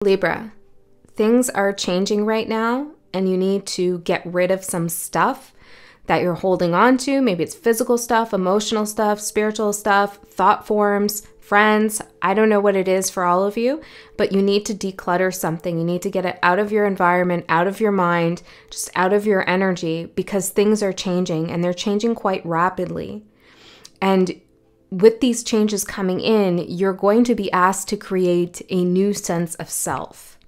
Libra, things are changing right now, and you need to get rid of some stuff that you're holding on to. Maybe it's physical stuff, emotional stuff, spiritual stuff, thought forms, friends. I don't know what it is for all of you, but you need to declutter something. You need to get it out of your environment, out of your mind, just out of your energy, because things are changing, and they're changing quite rapidly. And with these changes coming in, you're going to be asked to create a new sense of self.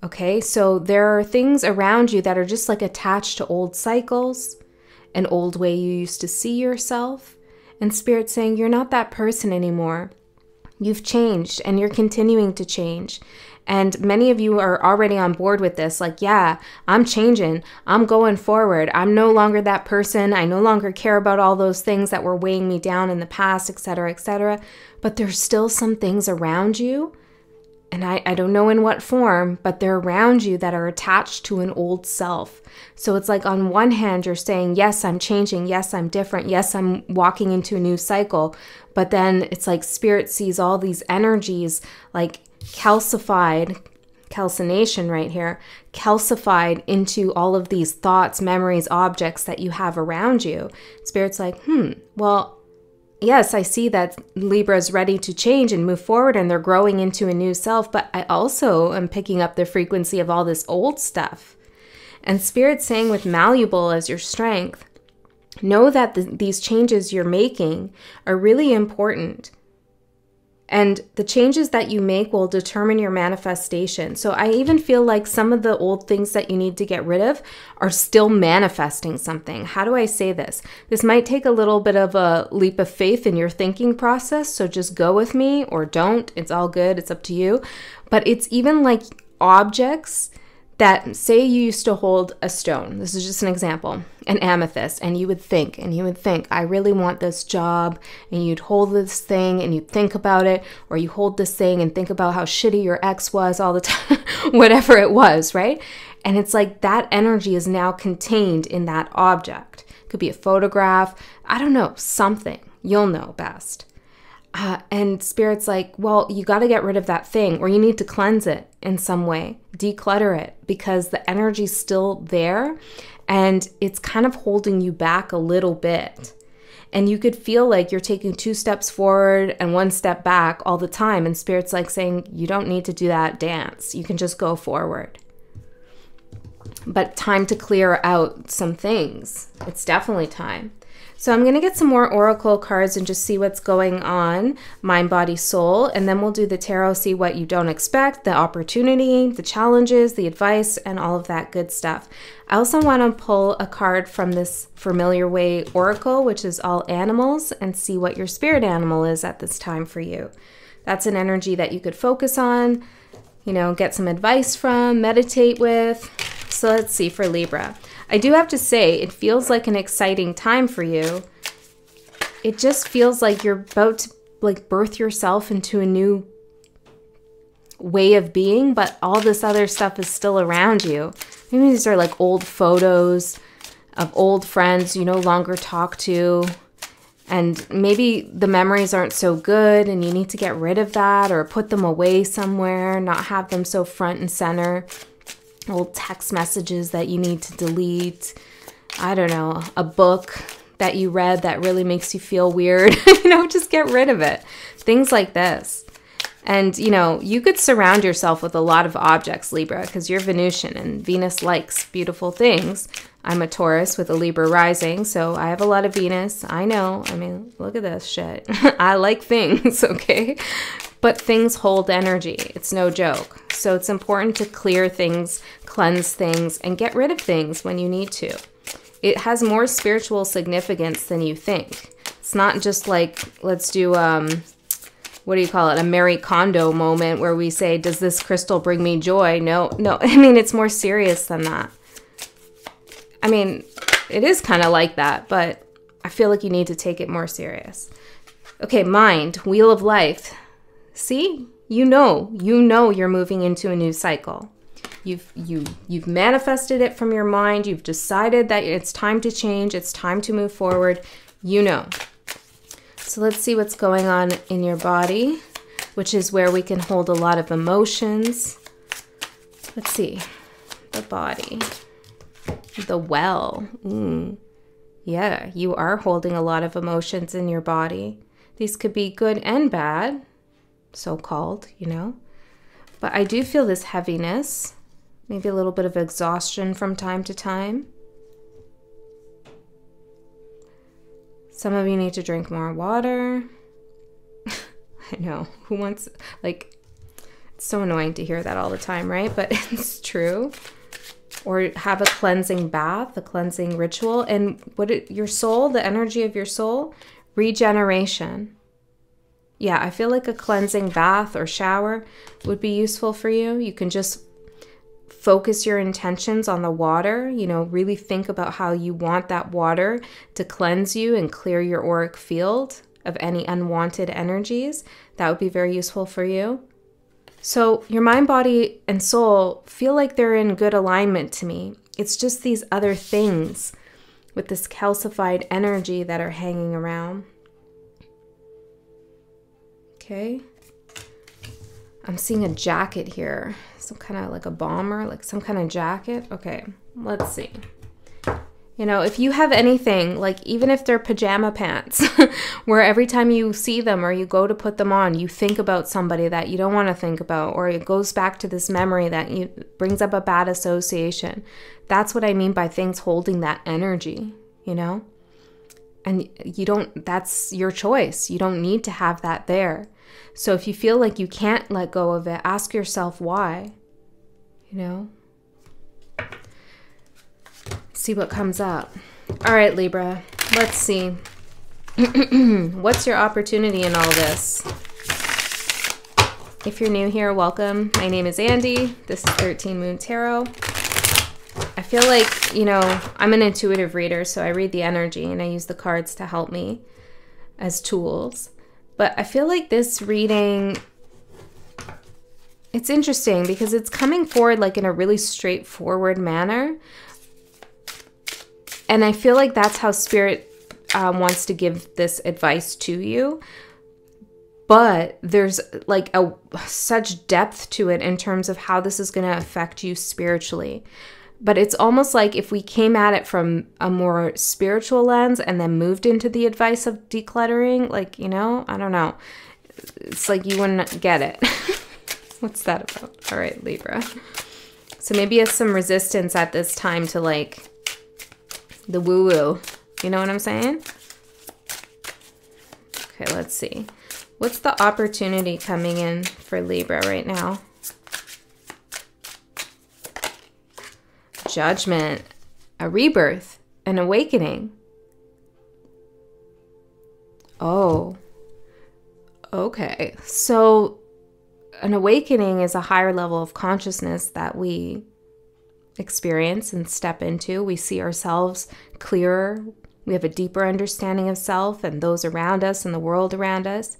Okay, so there are things around you that are just like attached to old cycles, an old way you used to see yourself, and Spirit saying you're not that person anymore. You've changed, and you're continuing to change. And many of you are already on board with this. Like, yeah, I'm changing. I'm going forward. I'm no longer that person. I no longer care about all those things that were weighing me down in the past, etc., etc. But there's still some things around you, and I don't know in what form, but they're around you that are attached to an old self. So it's like on one hand, you're saying, yes, I'm changing. Yes, I'm different. Yes, I'm walking into a new cycle. But then it's like Spirit sees all these energies like calcified, calcination right here, calcified into all of these thoughts, memories, objects that you have around you. Spirit's like, well, yes, I see that Libra is ready to change and move forward, and they're growing into a new self, but I also am picking up the frequency of all this old stuff. And Spirit's saying with malleable as your strength, know that these changes you're making are really important. And the changes that you make will determine your manifestation. So I even feel like some of the old things that you need to get rid of are still manifesting something. How do I say this? This might take a little bit of a leap of faith in your thinking process. So just go with me or don't. It's all good. It's up to you. But it's even like objects that, say you used to hold a stone. This is just an example, an amethyst, and you would think, I really want this job, and you'd hold this thing and you'd think about it, or you hold this thing and think about how shitty your ex was all the time, whatever it was, right? And it's like that energy is now contained in that object. It could be a photograph, I don't know, something. You'll know best. And Spirit's like, well, you got to get rid of that thing, or you need to cleanse it in some way, declutter it, because the energy's still there and it's kind of holding you back a little bit. And you could feel like you're taking 2 steps forward and 1 step back all the time. And Spirit's like saying, you don't need to do that dance. You can just go forward. But time to clear out some things. It's definitely time. So I'm going to get some more oracle cards and just see what's going on, mind, body, soul, and then we'll do the tarot, see what you don't expect, the opportunity, the challenges, the advice, and all of that good stuff. I also want to pull a card from this Familiar Way oracle, which is all animals, and see what your spirit animal is at this time for you. That's an energy that you could focus on, you know, get some advice from, meditate with. So let's see for Libra. I do have to say, it feels like an exciting time for you. It just feels like you're about to like birth yourself into a new way of being, but all this other stuff is still around you. Maybe these are like old photos of old friends you no longer talk to, and maybe the memories aren't so good and you need to get rid of that or put them away somewhere, not have them so front and center. Old text messages that you need to delete. I don't know, a book that you read that really makes you feel weird. You know, just get rid of it. Things like this. And, you know, you could surround yourself with a lot of objects, Libra, because you're Venusian and Venus likes beautiful things. I'm a Taurus with a Libra rising, so I have a lot of Venus. I know. I mean, look at this shit. I like things, okay? But things hold energy. It's no joke. So it's important to clear things, cleanse things, and get rid of things when you need to. It has more spiritual significance than you think. It's not just like, let's do, what do you call it? A Marie Kondo moment where we say, does this crystal bring me joy? No. I mean, it's more serious than that. I mean, it is kind of like that, but I feel like you need to take it more serious. Okay, mind, wheel of life. See, you know you're moving into a new cycle. You've manifested it from your mind. You've decided that it's time to change. It's time to move forward. You know. So let's see what's going on in your body, which is where we can hold a lot of emotions. Let's see. The body. The well. Yeah, you are holding a lot of emotions in your body. These could be good and bad, so-called, you know. But I do feel this heaviness, maybe a little bit of exhaustion from time to time. Some of you need to drink more water. I know, who wants, like, it's so annoying to hear that all the time, right? But it's true. Or have a cleansing bath, a cleansing ritual. And your soul, the energy of your soul, regeneration. Yeah, I feel like a cleansing bath or shower would be useful for you. You can just focus your intentions on the water, you know, really think about how you want that water to cleanse you and clear your auric field of any unwanted energies. That would be very useful for you. So your mind, body, and soul feel like they're in good alignment to me. It's just these other things with this calcified energy that are hanging around. Okay. I'm seeing a jacket here. Some kind of like a bomber, like some kind of jacket. Okay, let's see. You know, if you have anything, like even if they're pajama pants, where every time you see them or you go to put them on, you think about somebody that you don't want to think about, or it goes back to this memory that brings up a bad association. That's what I mean by things holding that energy, you know? And that's your choice. You don't need to have that there. So if you feel like you can't let go of it, ask yourself why, you know? See what comes up. All right, Libra, let's see. What's your opportunity in all this? If you're new here, welcome. My name is Andy. This is 13 Moon Tarot. I feel like, you know, I'm an intuitive reader, so I read the energy and I use the cards to help me as tools. But I feel like this reading, it's interesting because it's coming forward like in a really straightforward manner. And I feel like that's how Spirit wants to give this advice to you. But there's like such depth to it in terms of how this is going to affect you spiritually. But it's almost like if we came at it from a more spiritual lens and then moved into the advice of decluttering, like, you know, I don't know. It's like you wouldn't get it. What's that about? All right, Libra. So maybe you have some resistance at this time to like the woo-woo. You know what I'm saying? Okay, let's see. What's the opportunity coming in for Libra right now? Judgment, a rebirth, an awakening. Oh, okay. So an awakening is a higher level of consciousness that we experience and step into. We see ourselves clearer. We have a deeper understanding of self and those around us and the world around us.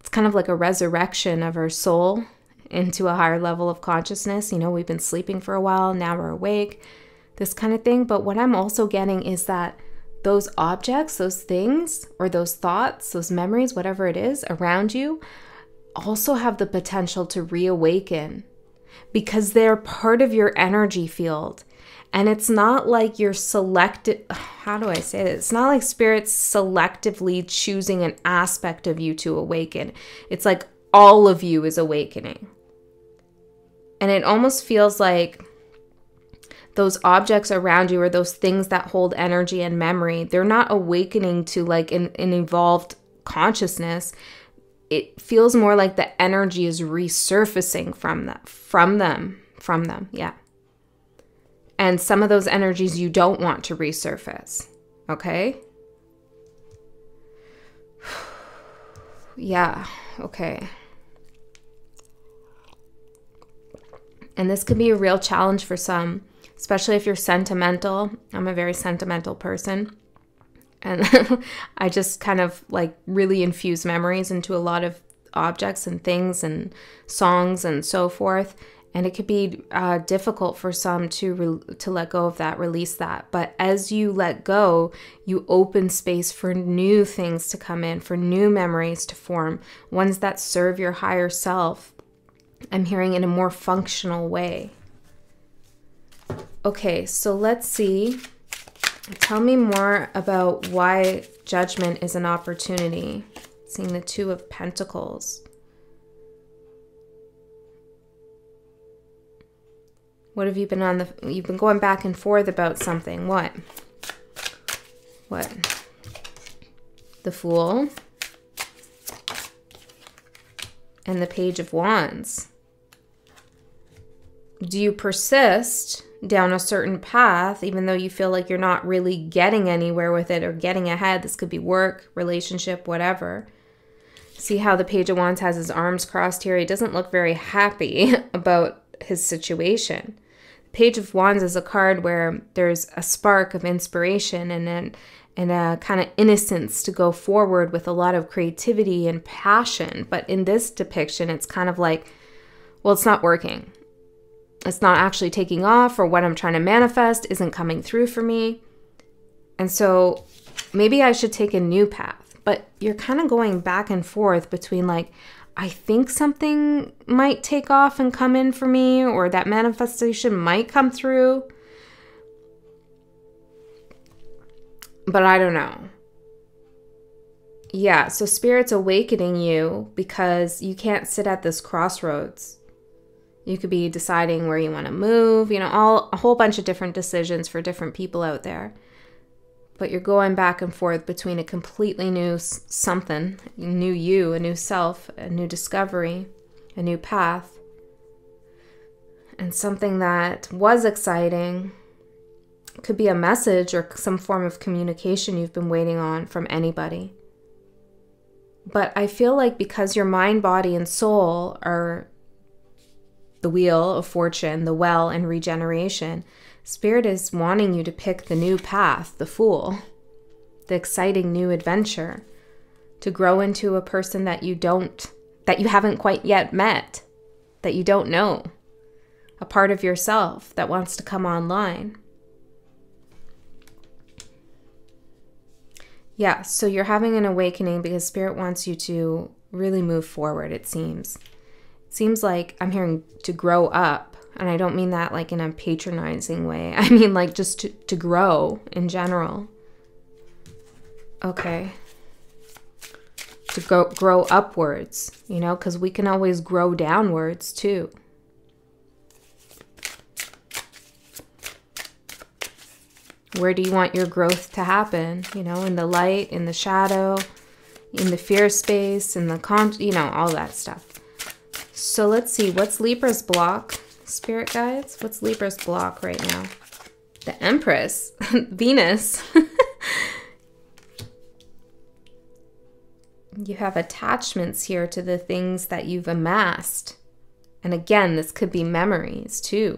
It's kind of like a resurrection of our soul into a higher level of consciousness. You know, we've been sleeping for a while, now we're awake, this kind of thing. But what I'm also getting is that those objects, those things, or those thoughts, those memories, whatever it is around you, also have the potential to reawaken because they're part of your energy field. And it's not like you're selected, how do I say this? It's not like Spirit's selectively choosing an aspect of you to awaken. It's like all of you is awakening. And it almost feels like those objects around you or those things that hold energy and memory, they're not awakening to like an evolved consciousness. It feels more like the energy is resurfacing from them. Yeah. And some of those energies you don't want to resurface. Okay? Yeah. Okay. And this could be a real challenge for some, especially if you're sentimental. I'm a very sentimental person. And I just kind of like really infuse memories into a lot of objects and things and songs and so forth. And it could be difficult for some to let go of that, release that. But as you let go, you open space for new things to come in, for new memories to form, ones that serve your higher self. I'm hearing in a more functional way. Okay, so let's see. Tell me more about why judgment is an opportunity. Seeing the Two of Pentacles. What have you been on you've been going back and forth about something. What? What? The Fool. And the Page of Wands. Do you persist down a certain path, even though you feel like you're not really getting anywhere with it or getting ahead? This could be work, relationship, whatever. See how the Page of Wands has his arms crossed here? He doesn't look very happy about his situation. The Page of Wands is a card where there's a spark of inspiration and a kind of innocence to go forward with a lot of creativity and passion. But in this depiction, it's kind of like, well, it's not working. It's not actually taking off, or what I'm trying to manifest isn't coming through for me. And so maybe I should take a new path. But you're kind of going back and forth between like, I think something might take off and come in for me, or that manifestation might come through. But I don't know. Yeah, so Spirit's awakening you because you can't sit at this crossroads. You could be deciding where you want to move, you know, a whole bunch of different decisions for different people out there. But you're going back and forth between a completely new something, new you, a new self, a new discovery, a new path, and something that was exciting. Could be a message or some form of communication you've been waiting on from anybody. But I feel like because your mind, body, and soul are the wheel of fortune, the well, and regeneration, Spirit is wanting you to pick the new path, the Fool, the exciting new adventure, to grow into a person that you haven't quite yet met, that you don't know, a part of yourself that wants to come online. Yeah, so you're having an awakening because Spirit wants you to really move forward, it seems. It seems like I'm hearing to grow up, and I don't mean that like in a patronizing way. I mean like just to grow in general. Okay. To grow upwards, you know, because we can always grow downwards too. Where do you want your growth to happen? You know, in the light, in the shadow, in the fear space, in the you know, all that stuff. So let's see, what's Libra's block? Spirit guides, what's Libra's block right now? The Empress, Venus. You have attachments here to the things that you've amassed. And again, this could be memories too.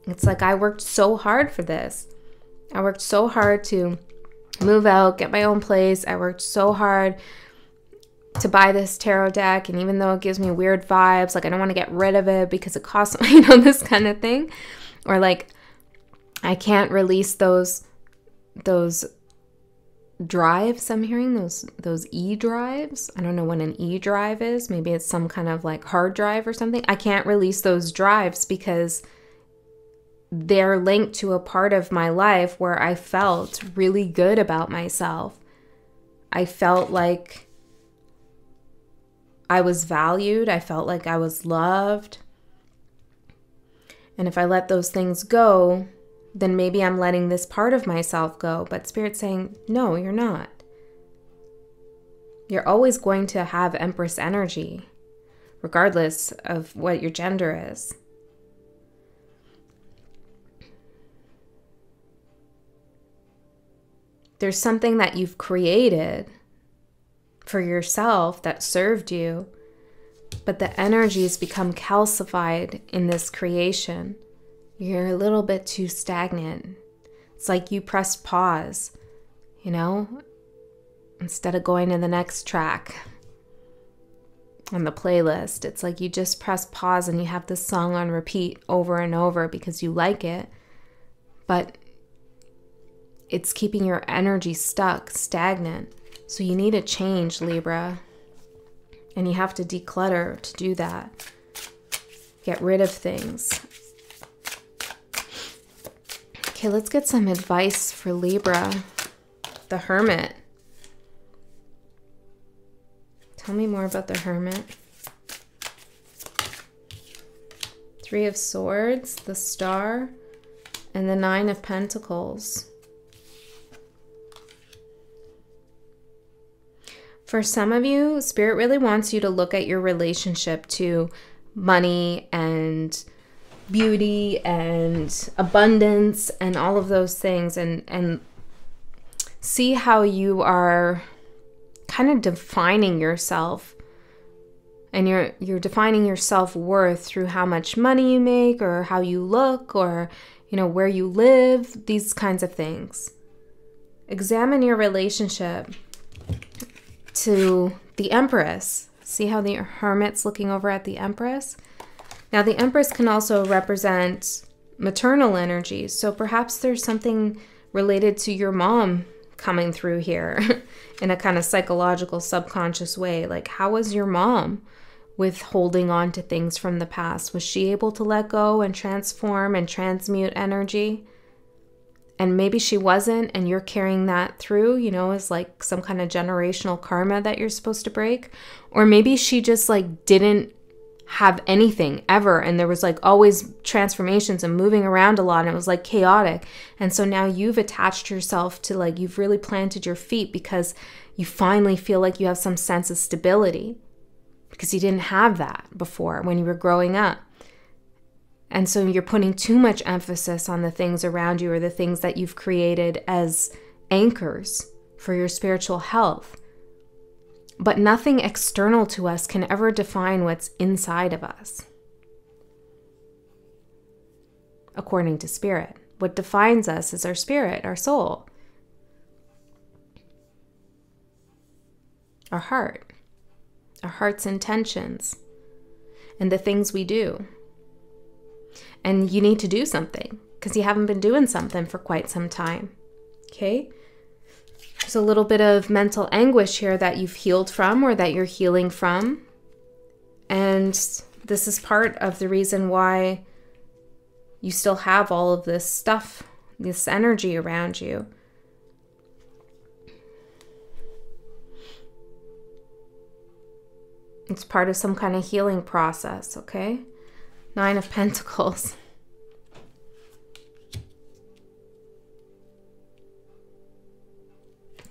It's like I worked so hard for this. I worked so hard to move out, get my own place. I worked so hard to buy this tarot deck. And even though it gives me weird vibes, like I don't want to get rid of it because it costs, you know, this kind of thing. Or like I can't release those drives. I'm hearing those E drives. I don't know what an E drive is. Maybe it's some kind of like hard drive or something. I can't release those drives because they're linked to a part of my life where I felt really good about myself. I felt like I was valued. I felt like I was loved. And if I let those things go, then maybe I'm letting this part of myself go. But Spirit's saying, no, you're not. You're always going to have Empress energy, regardless of what your gender is. There's something that you've created for yourself that served you, but the energies become calcified in this creation. You're a little bit too stagnant. It's like you pressed pause, you know, instead of going to the next track on the playlist. It's like you just press pause and you have this song on repeat over and over because you like it, but it's keeping your energy stuck, stagnant. So you need a change, Libra. And you have to declutter to do that. Get rid of things. Okay, let's get some advice for Libra. The Hermit. Tell me more about the Hermit. Three of Swords, the Star, and the Nine of Pentacles. For some of you, Spirit really wants you to look at your relationship to money and beauty and abundance and all of those things, and see how you are kind of defining yourself. And you're defining your self-worth through how much money you make, or how you look, or, you know, where you live, these kinds of things. Examine your relationship to the Empress. See how the Hermit's looking over at the Empress? Now, the Empress can also represent maternal energies. So perhaps there's something related to your mom coming through here in a kind of psychological, subconscious way. Like, how was your mom with holding on to things from the past? Was she able to let go and transform and transmute energy? And maybe she wasn't, and you're carrying that through, you know, as like some kind of generational karma that you're supposed to break. Or maybe she just like didn't have anything ever, and there was like always transformations and moving around a lot, and it was like chaotic. And so now you've attached yourself to, like, you've really planted your feet because you finally feel like you have some sense of stability, because you didn't have that before when you were growing up. And so you're putting too much emphasis on the things around you, or the things that you've created as anchors for your spiritual health. But nothing external to us can ever define what's inside of us. According to Spirit, what defines us is our spirit, our soul, our heart's intentions, and the things we do. And you need to do something, because you haven't been doing something for quite some time. Okay? There's a little bit of mental anguish here that you've healed from, or that you're healing from. And this is part of the reason why you still have all of this stuff, this energy around you. It's part of some kind of healing process, okay? Nine of Pentacles.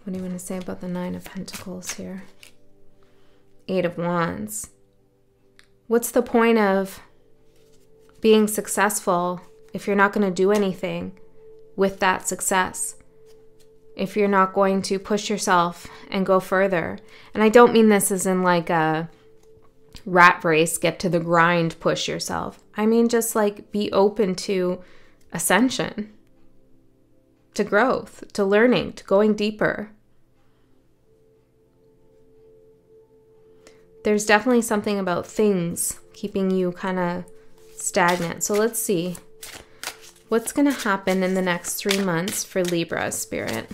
What do you want to say about the Nine of Pentacles here? Eight of Wands. What's the point of being successful if you're not going to do anything with that success? If you're not going to push yourself and go further. And I don't mean this as in like a rat race, get to the grind, push yourself. I mean just like be open to ascension, to growth, to learning, to going deeper. There's definitely something about things keeping you kind of stagnant. So let's see what's going to happen in the next 3 months for Libra, Spirit.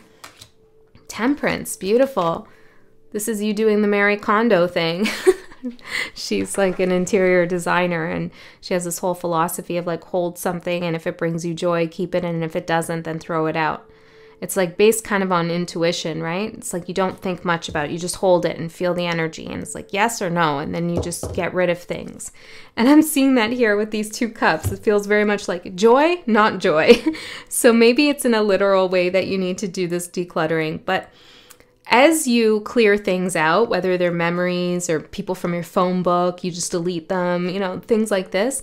Temperance, beautiful. This is you doing the Marie Kondo thing. She's like an interior designer, and she has this whole philosophy of like, hold something, and if it brings you joy, keep it, and if it doesn't, then throw it out. It's like based kind of on intuition, right? It's like you don't think much about it. You just hold it and feel the energy, and it's like yes or no, and then you just get rid of things. And I'm seeing that here with these two cups. It feels very much like joy, not joy. So maybe it's in a literal way that you need to do this decluttering, but as you clear things out, whether they're memories or people from your phone book, you just delete them, you know, things like this.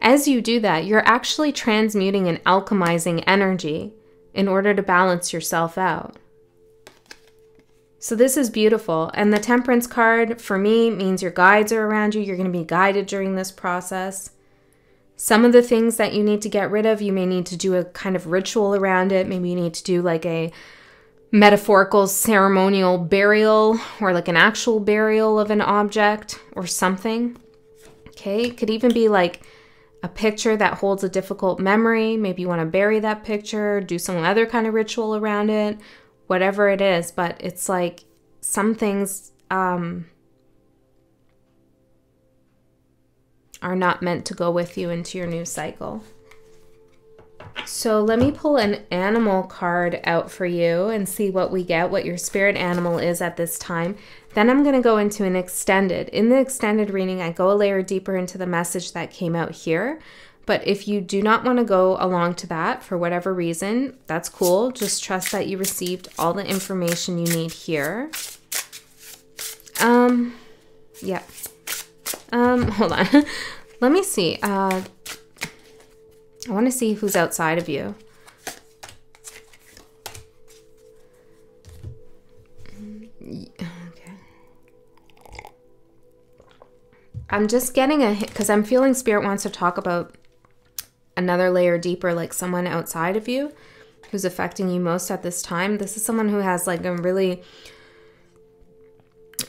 As you do that, you're actually transmuting and alchemizing energy in order to balance yourself out. So this is beautiful. And the Temperance card for me means your guides are around you. You're going to be guided during this process. Some of the things that you need to get rid of, you may need to do a kind of ritual around it. Maybe you need to do like a metaphorical ceremonial burial, or like an actual burial of an object or something. Okay, it could even be like a picture that holds a difficult memory. Maybe you want to bury that picture, do some other kind of ritual around it, whatever it is. But it's like some things are not meant to go with you into your new cycle. So let me pull an animal card out for you and see what we get, what your spirit animal is at this time. Then I'm going to go into an extended. In the extended reading, I go a layer deeper into the message that came out here. But if you do not want to go along to that for whatever reason, that's cool. Just trust that you received all the information you need here. Yeah. Hold on. Let me see. I want to see who's outside of you. Okay. I'm just getting a hit because I'm feeling Spirit wants to talk about another layer deeper, like someone outside of you who's affecting you most at this time. This is someone who has like a really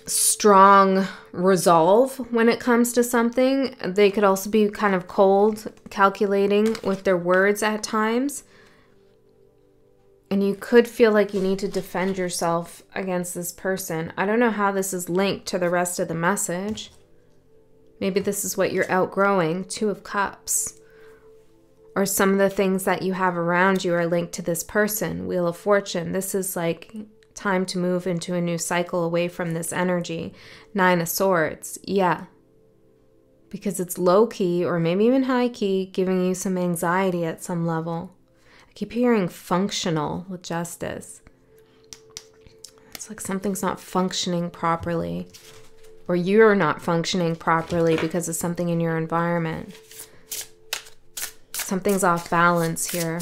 strong resolve when it comes to something. They could also be kind of cold, calculating with their words at times. And you could feel like you need to defend yourself against this person. I don't know how this is linked to the rest of the message. Maybe this is what you're outgrowing, 2 of Cups. Or some of the things that you have around you are linked to this person, Wheel of Fortune. This is like time to move into a new cycle away from this energy. 9 of Swords. Yeah. Because it's low-key or maybe even high-key, giving you some anxiety at some level. I keep hearing functional with Justice. It's like something's not functioning properly. Or you're not functioning properly because of something in your environment. Something's off balance here.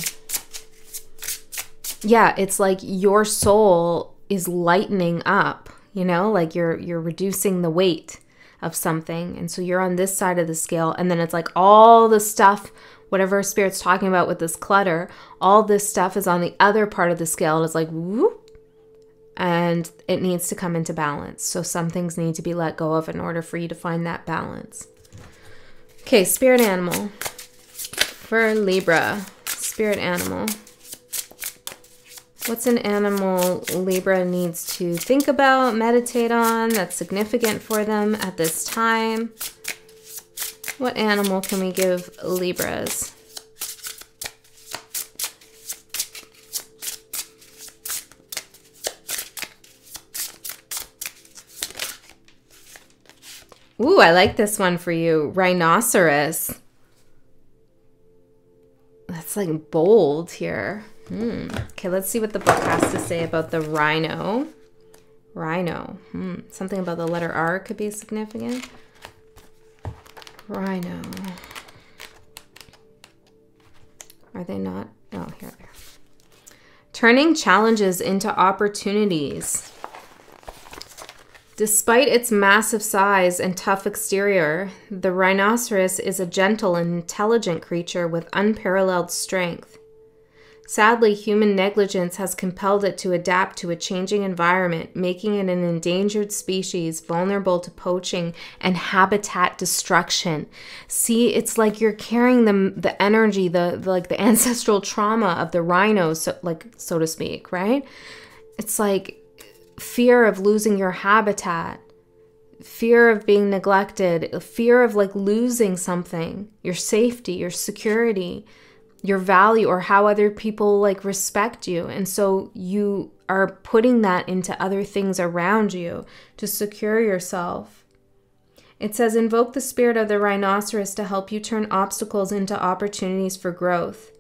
Yeah, it's like your soul is lightening up, you know, like you're reducing the weight of something. And so you're on this side of the scale. And then it's like all the stuff, whatever Spirit's talking about with this clutter, all this stuff is on the other part of the scale. And it's like, whoop. And it needs to come into balance. So some things need to be let go of in order for you to find that balance. Okay, spirit animal for Libra. Spirit animal. What's an animal Libra needs to think about, meditate on, that's significant for them at this time? What animal can we give Libras? Ooh, I like this one for you. Rhinoceros. That's like bold here. Okay, let's see what the book has to say about the rhino. Rhino. Something about the letter R could be significant. Rhino. Are they not? Oh, here they are. Turning challenges into opportunities. Despite its massive size and tough exterior, the rhinoceros is a gentle and intelligent creature with unparalleled strength. Sadly, human negligence has compelled it to adapt to a changing environment, making it an endangered species vulnerable to poaching and habitat destruction. See, it's like you're carrying the energy, the ancestral trauma of the rhinos, so to speak, right? It's like fear of losing your habitat, fear of being neglected, fear of like losing something, your safety, your security, your value, or how other people like respect you. And so you are putting that into other things around you to secure yourself. It says, invoke the spirit of the rhinoceros to help you turn obstacles into opportunities for growth.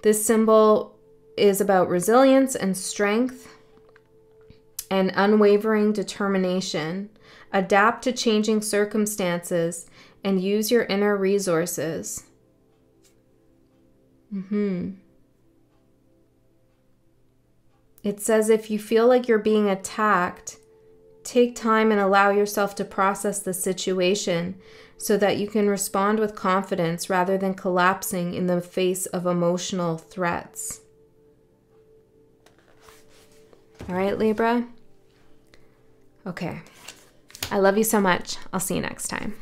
This symbol is about resilience and strength and unwavering determination. Adapt to changing circumstances and use your inner resources. It says if you feel like you're being attacked, take time and allow yourself to process the situation so that you can respond with confidence rather than collapsing in the face of emotional threats. All right, Libra? Okay. I love you so much. I'll see you next time.